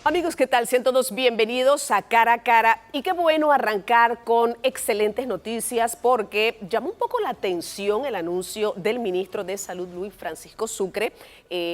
Amigos, ¿qué tal? Sean todos bienvenidos a Cara a Cara. Y qué bueno arrancar con excelentes noticias porque llamó un poco la atención el anuncio del ministro de Salud, Luis Francisco Sucre,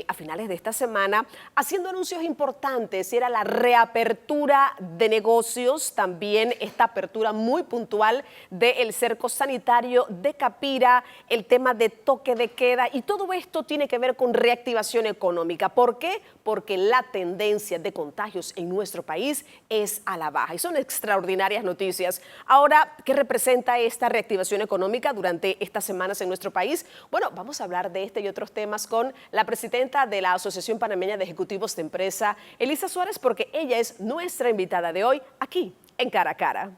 a finales de esta semana, haciendo anuncios importantes. Y era la reapertura de negocios, también esta apertura muy puntual del cerco sanitario de Capira, el tema de toque de queda, y todo esto tiene que ver con reactivación económica. ¿Por qué? Porque la tendencia de contagios en nuestro país es a la baja y son extraordinarias noticias. Ahora, ¿qué representa esta reactivación económica durante estas semanas en nuestro país? Bueno, vamos a hablar de este y otros temas con la presidenta de la Asociación Panameña de Ejecutivos de Empresa, Elisa Suárez, porque ella es nuestra invitada de hoy aquí en Cara a Cara.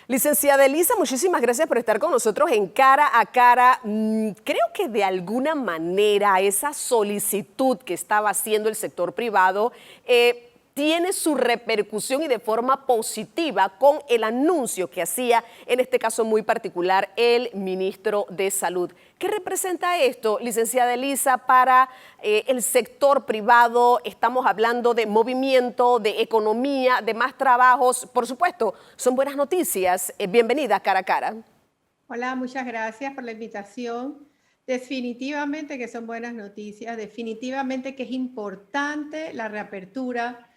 Licenciada Elisa, muchísimas gracias por estar con nosotros en Cara a Cara. Creo que de alguna manera esa solicitud que estaba haciendo el sector privado tiene su repercusión y de forma positiva con el anuncio que hacía, en este caso muy particular, el ministro de Salud. ¿Qué representa esto, licenciada Elisa, para el sector privado? Estamos hablando de movimiento, de economía, de más trabajos. Por supuesto, son buenas noticias. Bienvenida a Cara a Cara. Hola, muchas gracias por la invitación. Definitivamente que son buenas noticias, definitivamente que es importante la reapertura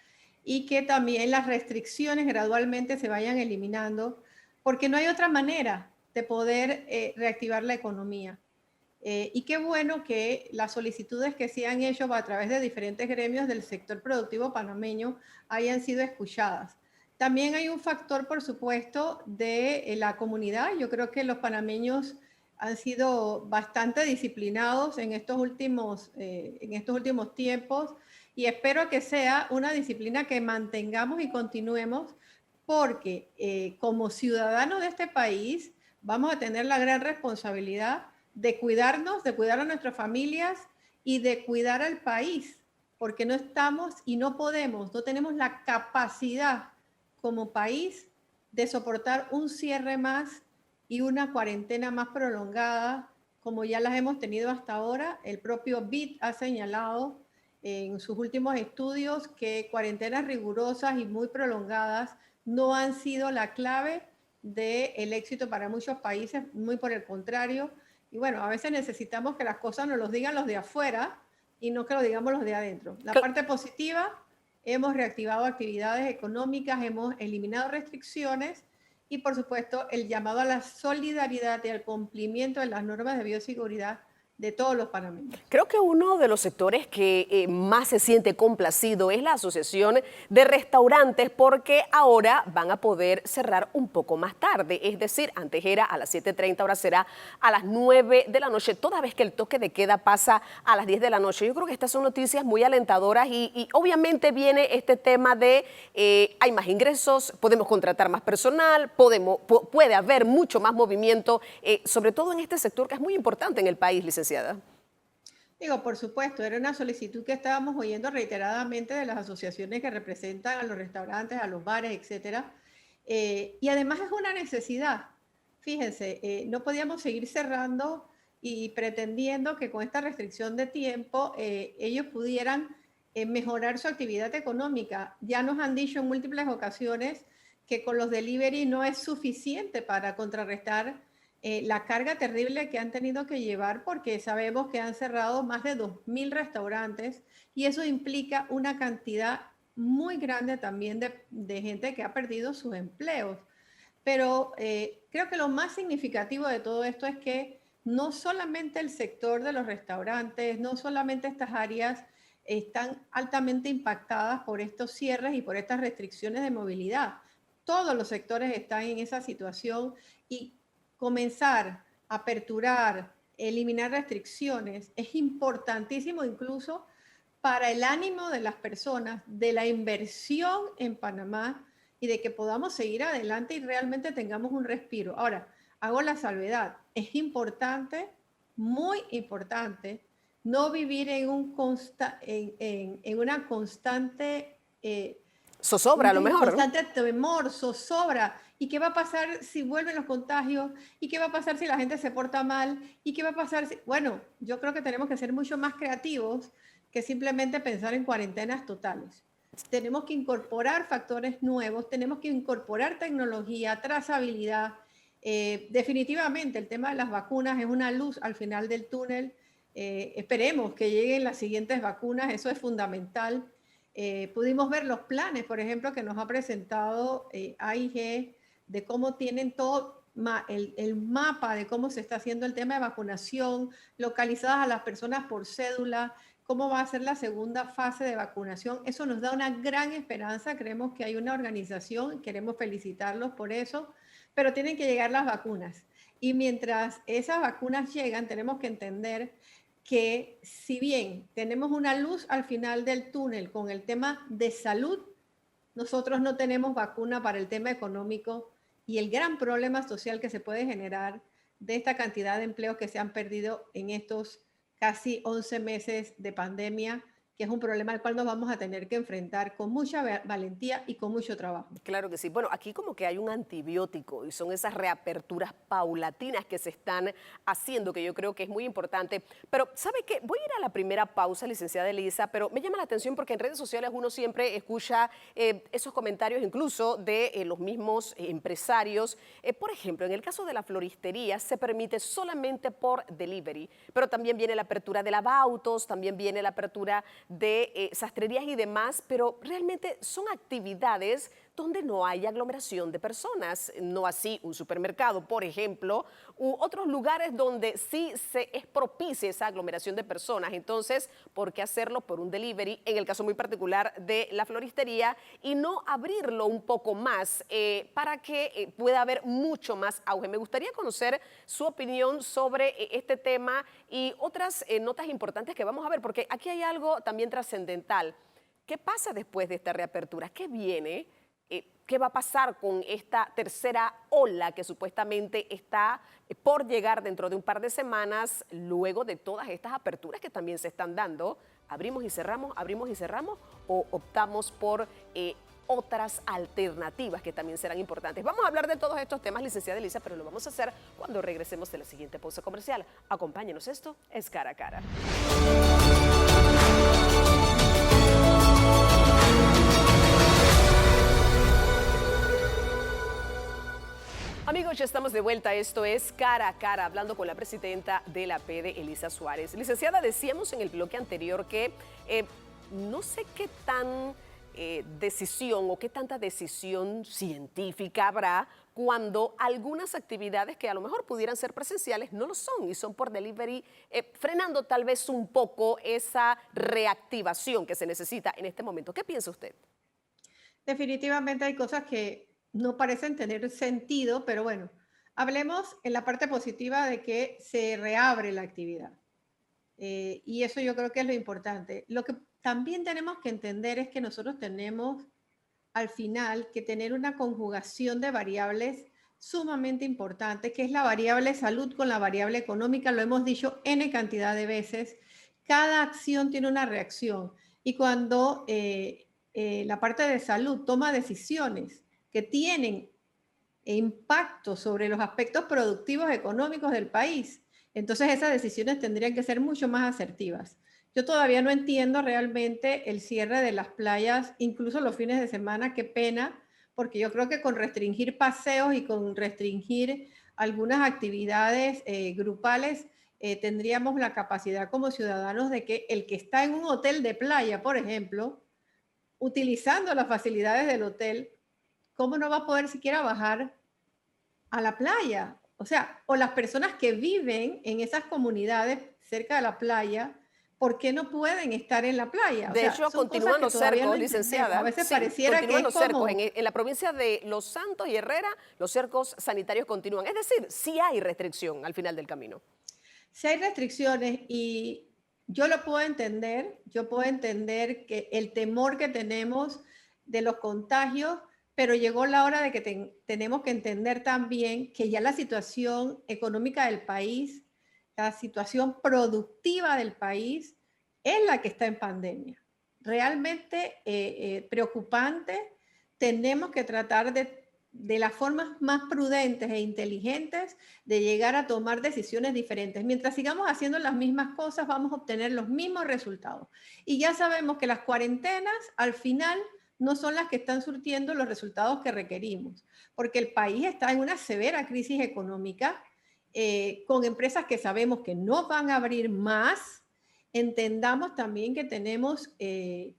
y que también las restricciones gradualmente se vayan eliminando, porque no hay otra manera de poder reactivar la economía. Y qué bueno que las solicitudes que se han hecho a través de diferentes gremios del sector productivo panameño hayan sido escuchadas. También hay un factor, por supuesto, de la comunidad. Yo creo que los panameños han sido bastante disciplinados en estos últimos tiempos y espero que sea una disciplina que mantengamos y continuemos porque como ciudadanos de este país vamos a tener la gran responsabilidad de cuidarnos, de cuidar a nuestras familias y de cuidar al país, porque no estamos y no podemos, no tenemos la capacidad como país de soportar un cierre más y una cuarentena más prolongada, como ya las hemos tenido hasta ahora. El propio BID ha señalado en sus últimos estudios que cuarentenas rigurosas y muy prolongadas no han sido la clave del éxito para muchos países, muy por el contrario. Y bueno, a veces necesitamos que las cosas nos los digan los de afuera y no que lo digamos los de adentro. La parte positiva, hemos reactivado actividades económicas, hemos eliminado restricciones y por supuesto el llamado a la solidaridad y al cumplimiento de las normas de bioseguridad de todos los panameños. Creo que uno de los sectores que más se siente complacido es la Asociación de Restaurantes, porque ahora van a poder cerrar un poco más tarde, es decir, antes era a las 7:30, ahora será a las 9 de la noche, toda vez que el toque de queda pasa a las 10 de la noche. Yo creo que estas son noticias muy alentadoras y obviamente viene este tema de hay más ingresos, podemos contratar más personal, puede haber mucho más movimiento, sobre todo en este sector que es muy importante en el país, licenciada. Digo, por supuesto, era una solicitud que estábamos oyendo reiteradamente de las asociaciones que representan a los restaurantes, a los bares, etcétera. Y además es una necesidad. Fíjense, no podíamos seguir cerrando y pretendiendo que con esta restricción de tiempo ellos pudieran mejorar su actividad económica. Ya nos han dicho en múltiples ocasiones que con los delivery no es suficiente para contrarrestar la carga terrible que han tenido que llevar, porque sabemos que han cerrado más de 2.000 restaurantes y eso implica una cantidad muy grande también de gente que ha perdido sus empleos. Pero creo que lo más significativo de todo esto es que no solamente el sector de los restaurantes, no solamente estas áreas están altamente impactadas por estos cierres y por estas restricciones de movilidad. Todos los sectores están en esa situación y comenzar a aperturar, eliminar restricciones es importantísimo incluso para el ánimo de las personas, de la inversión en Panamá y de que podamos seguir adelante y realmente tengamos un respiro. Ahora, hago la salvedad, es importante, muy importante, no vivir en una constante Zozobra, a lo mejor, ¿no? constante temor, zozobra. ¿Y qué va a pasar si vuelven los contagios? ¿Y qué va a pasar si la gente se porta mal? ¿Y qué va a pasar si...? Bueno, yo creo que tenemos que ser mucho más creativos, que simplemente pensar en cuarentenas totales. Tenemos que incorporar factores nuevos, tenemos que incorporar tecnología, trazabilidad. Definitivamente el tema de las vacunas es una luz al final del túnel. Esperemos que lleguen las siguientes vacunas, eso es fundamental. Pudimos ver los planes, por ejemplo, que nos ha presentado AIG, de cómo tienen todo el mapa de cómo se está haciendo el tema de vacunación, localizadas a las personas por cédula, cómo va a ser la segunda fase de vacunación. Eso nos da una gran esperanza. Creemos que hay una organización, queremos felicitarlos por eso, pero tienen que llegar las vacunas. Y mientras esas vacunas llegan, tenemos que entender que si bien tenemos una luz al final del túnel con el tema de salud, nosotros no tenemos vacuna para el tema económico y el gran problema social que se puede generar de esta cantidad de empleos que se han perdido en estos casi 11 meses de pandemia, que es un problema al cual nos vamos a tener que enfrentar con mucha valentía y con mucho trabajo. Claro que sí. Bueno, aquí como que hay un antibiótico y son esas reaperturas paulatinas que se están haciendo, que yo creo que es muy importante. Pero, ¿sabe qué? Voy a ir a la primera pausa, licenciada Elisa, pero me llama la atención porque en redes sociales uno siempre escucha esos comentarios incluso de los mismos empresarios. Por ejemplo, en el caso de la floristería se permite solamente por delivery, pero también viene la apertura de lavautos, también viene la apertura de sastrerías y demás, pero realmente son actividades donde no hay aglomeración de personas, no así un supermercado, por ejemplo, u otros lugares donde sí es propicia esa aglomeración de personas. Entonces, ¿por qué hacerlo por un delivery, en el caso muy particular de la floristería, y no abrirlo un poco más para que pueda haber mucho más auge? Me gustaría conocer su opinión sobre este tema y otras notas importantes que vamos a ver, porque aquí hay algo también trascendental. ¿Qué pasa después de esta reapertura? ¿Qué viene? ¿Qué va a pasar con esta tercera ola que supuestamente está por llegar dentro de un par de semanas, luego de todas estas aperturas que también se están dando? ¿Abrimos y cerramos o optamos por otras alternativas que también serán importantes? Vamos a hablar de todos estos temas, licenciada Elisa, pero lo vamos a hacer cuando regresemos de la siguiente pausa comercial. Acompáñenos, esto es Cara a Cara. Amigos, ya estamos de vuelta. Esto es Cara a Cara, hablando con la presidenta de la APDE, Elisa Suárez. Licenciada, decíamos en el bloque anterior que no sé qué tan decisión o qué tanta decisión científica habrá cuando algunas actividades que a lo mejor pudieran ser presenciales no lo son y son por delivery, frenando tal vez un poco esa reactivación que se necesita en este momento. ¿Qué piensa usted? Definitivamente hay cosas que no parecen tener sentido, pero bueno, hablemos en la parte positiva de que se reabre la actividad. Y eso yo creo que es lo importante. Lo que también tenemos que entender es que nosotros tenemos al final que tener una conjugación de variables sumamente importante, que es la variable salud con la variable económica. Lo hemos dicho N cantidad de veces. Cada acción tiene una reacción. Y cuando la parte de salud toma decisiones que tienen impacto sobre los aspectos productivos económicos del país, entonces esas decisiones tendrían que ser mucho más asertivas. Yo todavía no entiendo realmente el cierre de las playas, incluso los fines de semana, qué pena, porque yo creo que con restringir paseos y con restringir algunas actividades grupales, tendríamos la capacidad como ciudadanos de que el que está en un hotel de playa, por ejemplo, utilizando las facilidades del hotel, ¿cómo no va a poder siquiera bajar a la playa? O sea, o las personas que viven en esas comunidades cerca de la playa, ¿por qué no pueden estar en la playa? De hecho, continúan los cercos, licenciada. A veces sí, pareciera que es los como... cercos. En la provincia de Los Santos y Herrera, los cercos sanitarios continúan. Es decir, sí hay restricción al final del camino. Sí hay restricciones y yo lo puedo entender. Yo puedo entender que el temor que tenemos de los contagios, pero llegó la hora de que tenemos que entender también que ya la situación económica del país, la situación productiva del país es la que está en pandemia. Realmente preocupante. Tenemos que tratar de las formas más prudentes e inteligentes de llegar a tomar decisiones diferentes. Mientras sigamos haciendo las mismas cosas, vamos a obtener los mismos resultados. Y ya sabemos que las cuarentenas al final no son las que están surtiendo los resultados que requerimos, porque el país está en una severa crisis económica, con empresas que sabemos que no van a abrir más. Entendamos también que tenemos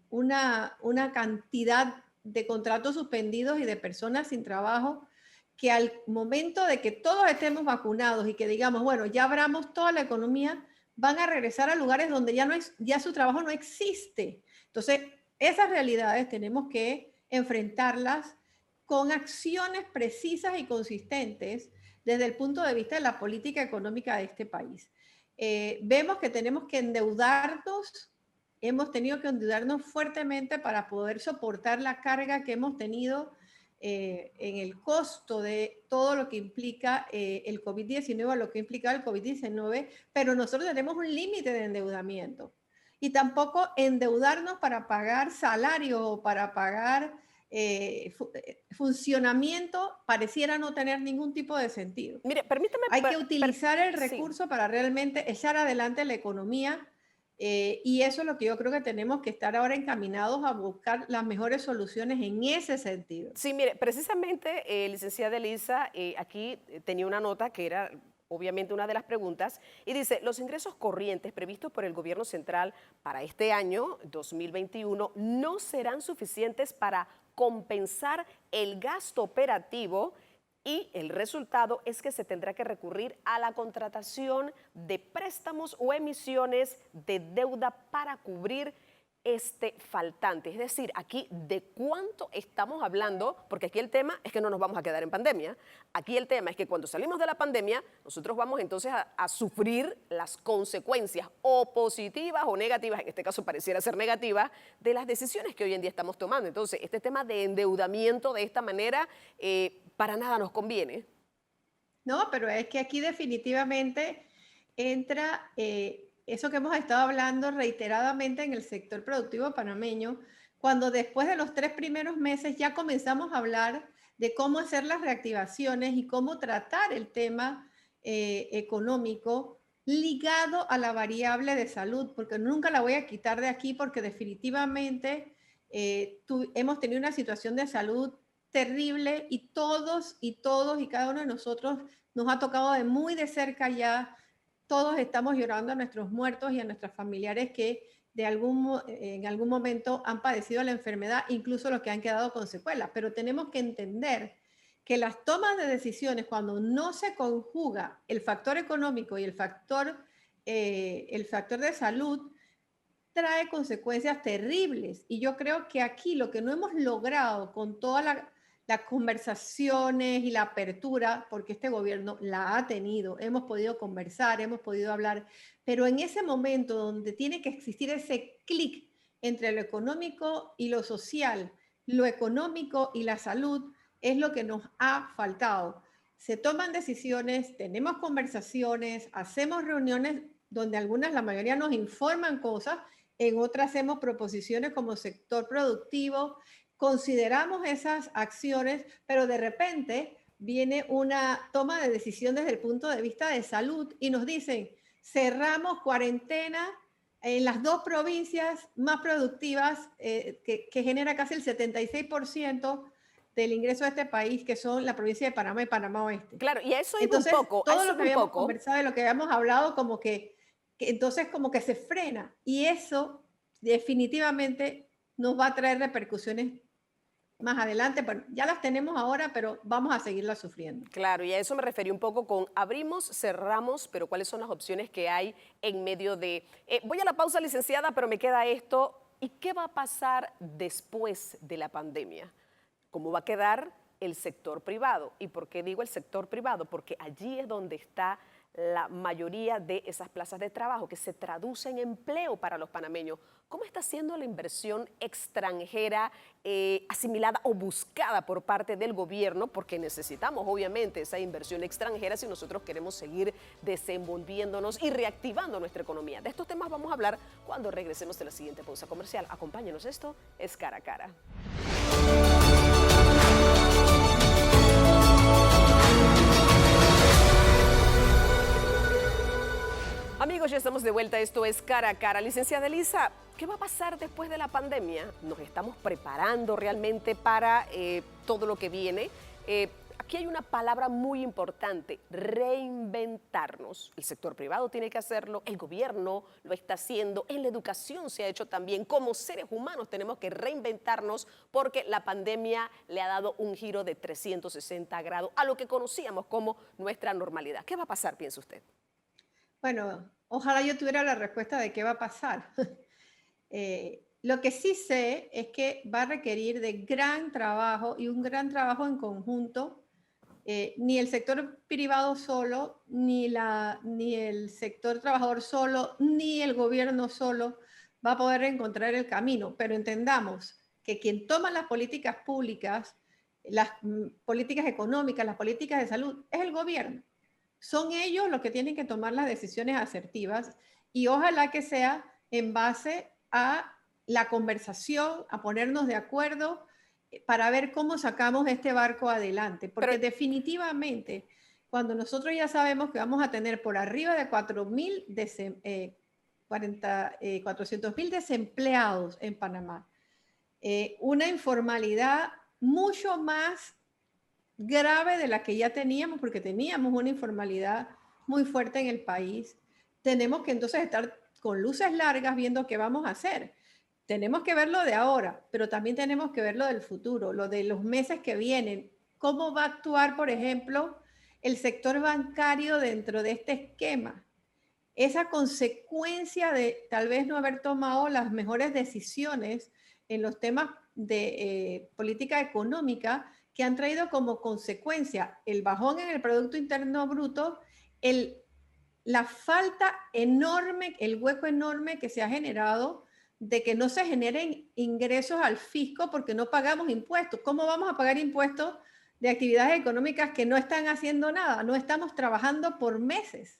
una cantidad de contratos suspendidos y de personas sin trabajo, que al momento de que todos estemos vacunados y que digamos, bueno, ya abramos toda la economía, van a regresar a lugares donde ya su trabajo no existe. Entonces, esas realidades tenemos que enfrentarlas con acciones precisas y consistentes desde el punto de vista de la política económica de este país. Vemos que tenemos que endeudarnos. Hemos tenido que endeudarnos fuertemente para poder soportar la carga que hemos tenido en el costo de todo lo que implica el COVID-19, lo que implica el COVID-19, pero nosotros tenemos un límite de endeudamiento. Y tampoco endeudarnos para pagar salario o para pagar funcionamiento pareciera no tener ningún tipo de sentido. Mire, permítame... Hay que utilizar el recurso sí, para realmente echar adelante la economía. Y eso es lo que yo creo que tenemos que estar ahora encaminados a buscar las mejores soluciones en ese sentido. Sí, mire, precisamente, licenciada Elisa, aquí tenía una nota que era obviamente una de las preguntas, y dice, los ingresos corrientes previstos por el gobierno central para este año 2021 no serán suficientes para compensar el gasto operativo, y el resultado es que se tendrá que recurrir a la contratación de préstamos o emisiones de deuda para cubrir este faltante. Es decir, aquí de cuánto estamos hablando, porque aquí el tema es que no nos vamos a quedar en pandemia. Aquí el tema es que cuando salimos de la pandemia, nosotros vamos entonces a sufrir las consecuencias o positivas o negativas, en este caso pareciera ser negativa, de las decisiones que hoy en día estamos tomando. Entonces, este tema de endeudamiento de esta manera para nada nos conviene. No, pero es que aquí definitivamente entra eso que hemos estado hablando reiteradamente en el sector productivo panameño, cuando después de los 3 primeros meses ya comenzamos a hablar de cómo hacer las reactivaciones y cómo tratar el tema económico ligado a la variable de salud, porque nunca la voy a quitar de aquí, porque definitivamente hemos tenido una situación de salud terrible y todos y cada uno de nosotros nos ha tocado de muy de cerca ya. Todos estamos llorando a nuestros muertos y a nuestros familiares que en algún momento han padecido la enfermedad, incluso los que han quedado con secuelas. Pero tenemos que entender que las tomas de decisiones, cuando no se conjuga el factor económico y el factor de salud, trae consecuencias terribles. Y yo creo que aquí lo que no hemos logrado con todas las conversaciones y la apertura, porque este gobierno la ha tenido, hemos podido conversar, hemos podido hablar, pero en ese momento donde tiene que existir ese clic entre lo económico y lo social, lo económico y la salud, es lo que nos ha faltado. Se toman decisiones, tenemos conversaciones, hacemos reuniones donde algunas, la mayoría nos informan cosas, en otras hacemos proposiciones como sector productivo, consideramos esas acciones, pero de repente viene una toma de decisión desde el punto de vista de salud y nos dicen, cerramos cuarentena en las 2 provincias más productivas que genera casi el 76% del ingreso de este país, que son la provincia de Panamá y Panamá Oeste. Claro, y a eso iba entonces, un poco. todo lo que habíamos conversado y lo que habíamos hablado, como que entonces como que se frena. Y eso definitivamente nos va a traer repercusiones más adelante. Bueno, ya las tenemos ahora, pero vamos a seguirlas sufriendo. Claro, y a eso me referí un poco con abrimos, cerramos, pero ¿cuáles son las opciones que hay en medio de...? Voy a la pausa, licenciada, pero me queda esto. ¿Y qué va a pasar después de la pandemia? ¿Cómo va a quedar el sector privado? ¿Y por qué digo el sector privado? Porque allí es donde está la mayoría de esas plazas de trabajo que se traducen en empleo para los panameños. ¿Cómo está siendo la inversión extranjera asimilada o buscada por parte del gobierno? Porque necesitamos obviamente esa inversión extranjera si nosotros queremos seguir desenvolviéndonos y reactivando nuestra economía. De estos temas vamos a hablar cuando regresemos de la siguiente pausa comercial. Acompáñenos, esto es Cara a Cara. Amigos, ya estamos de vuelta. Esto es Cara a Cara. Licenciada Elisa, ¿qué va a pasar después de la pandemia? ¿Nos estamos preparando realmente para todo lo que viene? Aquí hay una palabra muy importante: reinventarnos. El sector privado tiene que hacerlo, el gobierno lo está haciendo, en la educación se ha hecho también. Como seres humanos tenemos que reinventarnos porque la pandemia le ha dado un giro de 360 grados a lo que conocíamos como nuestra normalidad. ¿Qué va a pasar, piensa usted? Bueno, ojalá yo tuviera la respuesta de qué va a pasar. Lo que sí sé es que va a requerir de gran trabajo y un gran trabajo en conjunto. Ni el sector privado solo, ni el sector trabajador solo, ni el gobierno solo va a poder encontrar el camino. Pero entendamos que quien toma las políticas públicas, las políticas económicas, las políticas de salud, es el gobierno. Son ellos los que tienen que tomar las decisiones asertivas y ojalá que sea en base a la conversación, a ponernos de acuerdo para ver cómo sacamos este barco adelante. Pero Porque definitivamente, cuando nosotros ya sabemos que vamos a tener por arriba de 400.000 desempleados en Panamá, una informalidad mucho más grave de la que ya teníamos, porque teníamos una informalidad muy fuerte en el país, tenemos que entonces estar con luces largas viendo qué vamos a hacer. Tenemos que verlo de ahora, pero también tenemos que verlo del futuro, lo de los meses que vienen. ¿Cómo va a actuar, por ejemplo, el sector bancario dentro de este esquema? Esa consecuencia de tal vez no haber tomado las mejores decisiones en los temas de política económica que han traído como consecuencia el bajón en el Producto Interno Bruto, el, la falta enorme, el hueco enorme que se ha generado de que no se generen ingresos al fisco porque no pagamos impuestos. ¿Cómo vamos a pagar impuestos de actividades económicas que no están haciendo nada? No estamos trabajando por meses.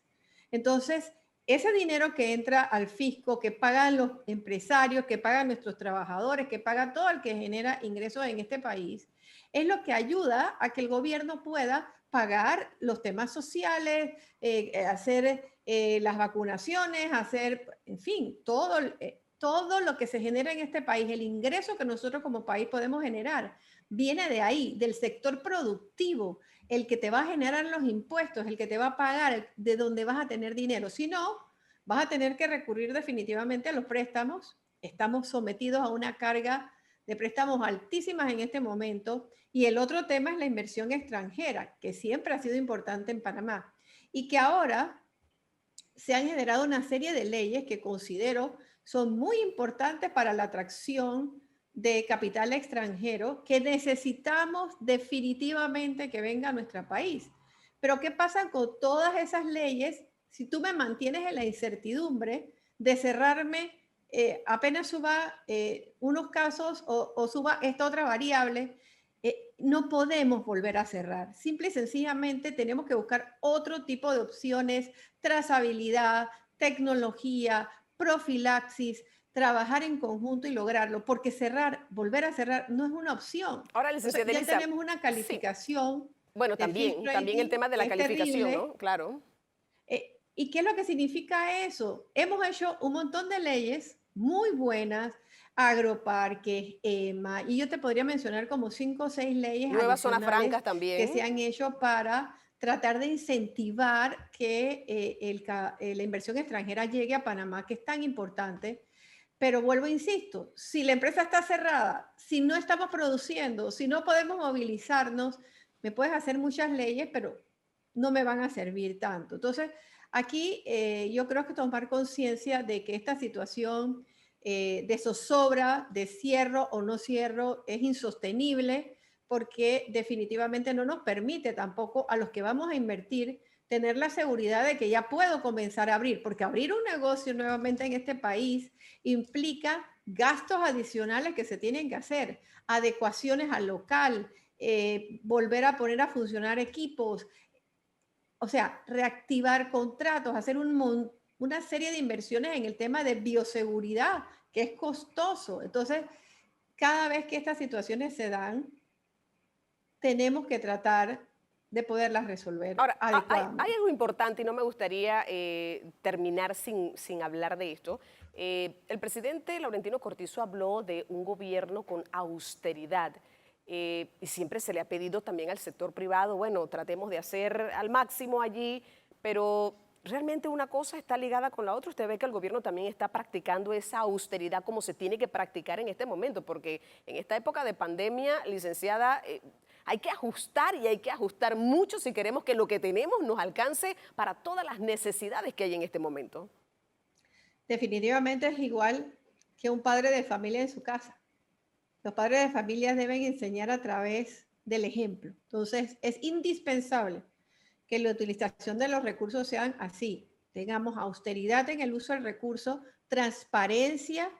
Entonces, ese dinero que entra al fisco, que pagan los empresarios, que pagan nuestros trabajadores, que paga todo el que genera ingresos en este país, es lo que ayuda a que el gobierno pueda pagar los temas sociales, hacer las vacunaciones, hacer, en fin, todo lo que se genera en este país, el ingreso que nosotros como país podemos generar, viene de ahí, del sector productivo, el que te va a generar los impuestos, el que te va a pagar, de donde vas a tener dinero. Si no, vas a tener que recurrir definitivamente a los préstamos. Estamos sometidos a una carga de préstamos altísimas en este momento. Y el otro tema es la inversión extranjera, que siempre ha sido importante en Panamá y que ahora se han generado una serie de leyes que considero son muy importantes para la atracción de capital extranjero que necesitamos definitivamente que venga a nuestro país. Pero ¿qué pasa con todas esas leyes si tú me mantienes en la incertidumbre de cerrarme apenas suba unos casos o suba esta otra variable? No podemos volver a cerrar. Simple y sencillamente tenemos que buscar otro tipo de opciones, trazabilidad, tecnología, profilaxis, trabajar en conjunto y lograrlo, porque cerrar, volver a cerrar, no es una opción. ahora, O sea, licenciada ya Elisa, tenemos una sí, calificación bueno, de Fitch también el Rating tema de que la es calificación, terrible. ¿no? Claro. ¿Y qué es lo que significa eso? Hemos hecho un montón de leyes muy buenas, agroparques, EMA, y yo te podría mencionar como 5 o 6 leyes Nuevas zonas adicionales francas que se también. han hecho para tratar de incentivar que la inversión extranjera llegue a Panamá, que es tan importante. Pero vuelvo, insisto, si la empresa está cerrada, si no estamos produciendo, si no podemos movilizarnos, me puedes hacer muchas leyes, pero no me van a servir tanto. Entonces, aquí yo creo que tomar conciencia de que esta situación de zozobra, de cierro o no cierro, es insostenible porque definitivamente no nos permite tampoco a los que vamos a invertir tener la seguridad de que ya puedo comenzar a abrir, porque abrir un negocio nuevamente en este país implica gastos adicionales que se tienen que hacer, adecuaciones al local, volver a poner a funcionar equipos, o sea, reactivar contratos, hacer una serie de inversiones en el tema de bioseguridad, que es costoso. Entonces, cada vez que estas situaciones se dan, tenemos que tratar de poderlas resolver Ahora, adecuadamente. hay algo importante y no me gustaría terminar sin hablar de esto. El presidente Laurentino Cortizo habló de un gobierno con austeridad y siempre se le ha pedido también al sector privado, bueno, tratemos de hacer al máximo allí, pero realmente una cosa está ligada con la otra. Usted ve que el gobierno también está practicando esa austeridad como se tiene que practicar en este momento, porque en esta época de pandemia, licenciada, hay que ajustar y hay que ajustar mucho si queremos que lo que tenemos nos alcance para todas las necesidades que hay en este momento. Definitivamente es igual que un padre de familia en su casa. Los padres de familia deben enseñar a través del ejemplo. Entonces, es indispensable que la utilización de los recursos sean así. Tengamos austeridad en el uso del recurso, transparencia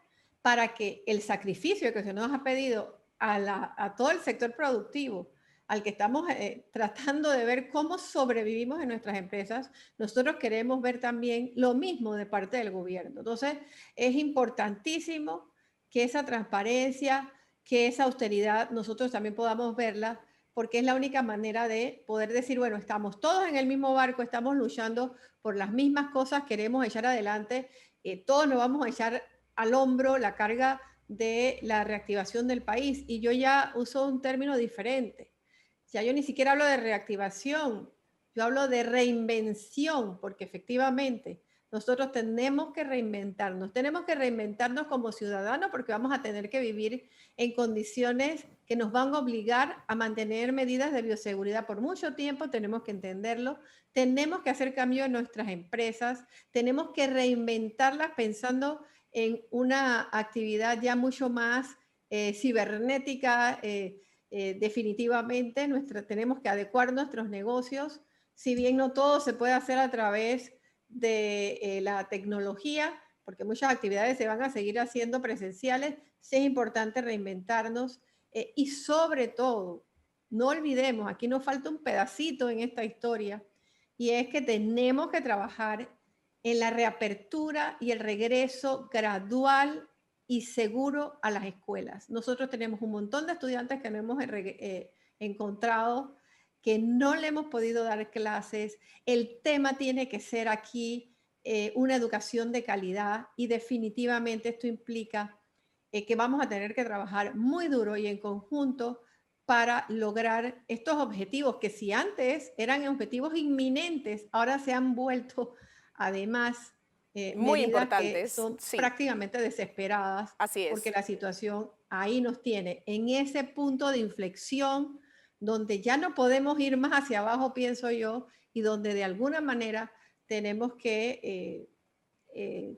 para que el sacrificio que se nos ha pedido a todo el sector productivo, al que estamos tratando de ver cómo sobrevivimos en nuestras empresas, nosotros queremos ver también lo mismo de parte del gobierno. Entonces, es importantísimo que esa transparencia, que esa austeridad, nosotros también podamos verla, porque es la única manera de poder decir, bueno, estamos todos en el mismo barco, estamos luchando por las mismas cosas, queremos echar adelante, todos nos vamos a echar al hombro la carga de la reactivación del país. Y yo ya uso un término diferente. Ya yo ni siquiera hablo de reactivación, yo hablo de reinvención, porque efectivamente nosotros tenemos que reinventarnos como ciudadanos porque vamos a tener que vivir en condiciones que nos van a obligar a mantener medidas de bioseguridad por mucho tiempo, tenemos que entenderlo, tenemos que hacer cambio en nuestras empresas, tenemos que reinventarlas pensando en una actividad ya mucho más cibernética, definitivamente tenemos que adecuar nuestros negocios, si bien no todo se puede hacer a través de la tecnología, porque muchas actividades se van a seguir haciendo presenciales, sí es importante reinventarnos y sobre todo, no olvidemos, aquí nos falta un pedacito en esta historia y es que tenemos que trabajar en la reapertura y el regreso gradual y seguro a las escuelas. Nosotros tenemos un montón de estudiantes que no hemos encontrado, que no le hemos podido dar clases. El tema tiene que ser aquí una educación de calidad y definitivamente esto implica que vamos a tener que trabajar muy duro y en conjunto para lograr estos objetivos que si antes eran objetivos inminentes, ahora se han vuelto además Muy medidas que importantes, son sí, prácticamente desesperadas así porque es. la situación ahí nos tiene en ese punto de inflexión donde ya no podemos ir más hacia abajo, pienso yo, y donde de alguna manera tenemos que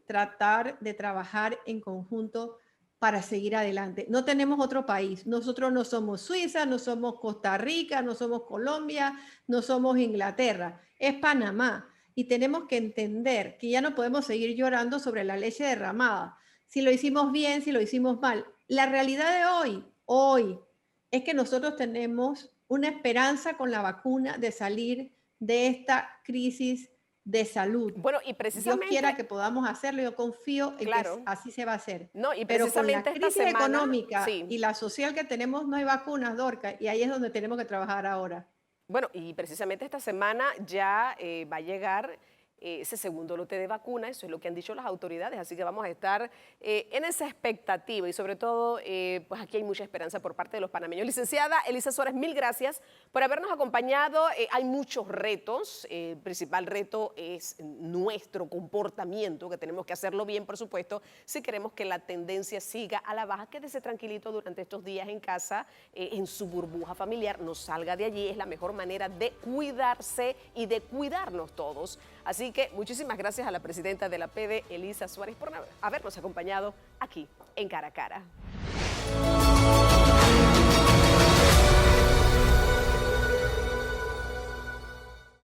tratar de trabajar en conjunto para seguir adelante. No tenemos otro país. Nosotros no somos Suiza, no somos Costa Rica, no somos Colombia, no somos Inglaterra. Es Panamá. Y tenemos que entender que ya no podemos seguir llorando sobre la leche derramada. Si lo hicimos bien, si lo hicimos mal. La realidad de hoy, es que nosotros tenemos una esperanza con la vacuna de salir de esta crisis de salud. Bueno, y Dios precisamente, quiera que podamos hacerlo, yo confío en que claro, así se va a hacer. no, y Pero con la precisamente esta crisis semana, económica sí. y la social que tenemos, no hay vacunas, Dorca, y ahí es donde tenemos que trabajar ahora. Bueno, y precisamente esta semana ya va a llegar ese segundo lote de vacunas, eso es lo que han dicho las autoridades, así que vamos a estar en esa expectativa y sobre todo, pues aquí hay mucha esperanza por parte de los panameños. Licenciada Elisa Suárez, mil gracias por habernos acompañado. Hay muchos retos, el principal reto es nuestro comportamiento, que tenemos que hacerlo bien, por supuesto, si queremos que la tendencia siga a la baja. Quédese tranquilito durante estos días en casa, en su burbuja familiar, no salga de allí, es la mejor manera de cuidarse y de cuidarnos todos. Así que muchísimas gracias a la presidenta de la PD, Elisa Suárez, por habernos acompañado aquí en Cara a Cara.